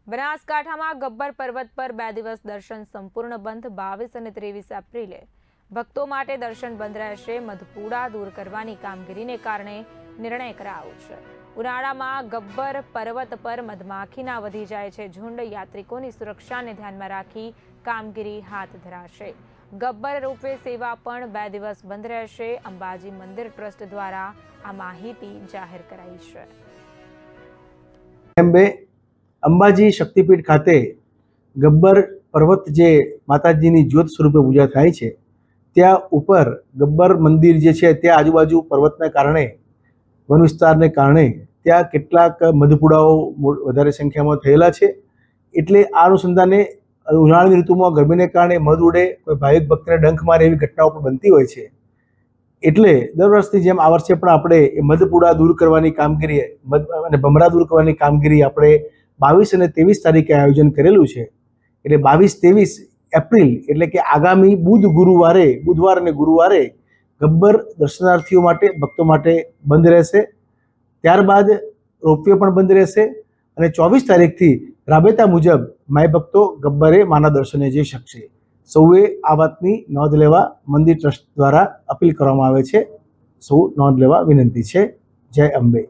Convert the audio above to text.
બનાસકાંઠામાં ગબ્બર પર્વત પર 2 દિવસ દર્શન સંપૂર્ણ બંધ। 22 અને 23 એપ્રિલે ભક્તો માટે દર્શન બંધ રહેશે। મધપૂડા દૂર કરવાની કામગીરીને કારણે નિર્ણય કરાયો છે। ઉનાળામાં ગબ્બર પર્વત પર મધમાખીના વધી જાય છે ઝુંડ। યાત્રિકોની સુરક્ષાને ધ્યાનમાં રાખી કામગીરી હાથ ધરાશે। ગબ્બર રોપવે સેવા પણ 2 દિવસ બંધ રહેશે। અંબાજી મંદિર ટ્રસ્ટ દ્વારા આ માહિતી જાહેર કરાઈ છે। અંબાજી શક્તિપીઠ ખાતે ગબ્બર પર્વત જે માતાજીની જ્યોત સ્વરૂપે પૂજા થાય છે, ત્યાં ઉપર ગબ્બર મંદિર જે છે ત્યાં આજુબાજુ પર્વતના કારણે, વન વિસ્તારને કારણે ત્યાં કેટલાક મધપુડાઓ વધારે સંખ્યામાં થયેલા છે। એટલે આ અનુસંધાને ઉનાળાની ઋતુમાં ગરમીને કારણે મધ ઉડે, કોઈ ભાવિક ભક્તને ડંખ મારે એવી ઘટનાઓ પણ બનતી હોય છે। એટલે દર વર્ષની જેમ આ વર્ષે પણ આપણે મધપુડા દૂર કરવાની કામગીરી અને ભમરા દૂર કરવાની કામગીરી આપણે 22 અને 23 તારીખે આયોજન કરેલું છે। એટલે 22-23 એપ્રિલ એટલે કે આગામી બુધવાર અને ગુરુવારે ગબ્બર દર્શનાર્થીઓ માટે, ભક્તો માટે બંધ રહેશે। ત્યારબાદ રોપવે પણ બંધ રહેશે અને 24 તારીખથી રાબેતા મુજબ માય ભક્તો ગબ્બરે માના દર્શને જઈ શકશે। સૌએ આ વાતની નોંધ લેવા મંદિર ટ્રસ્ટ દ્વારા અપીલ કરવામાં આવે છે। સૌ નોંધ લેવા વિનંતી છે। જય અંબે।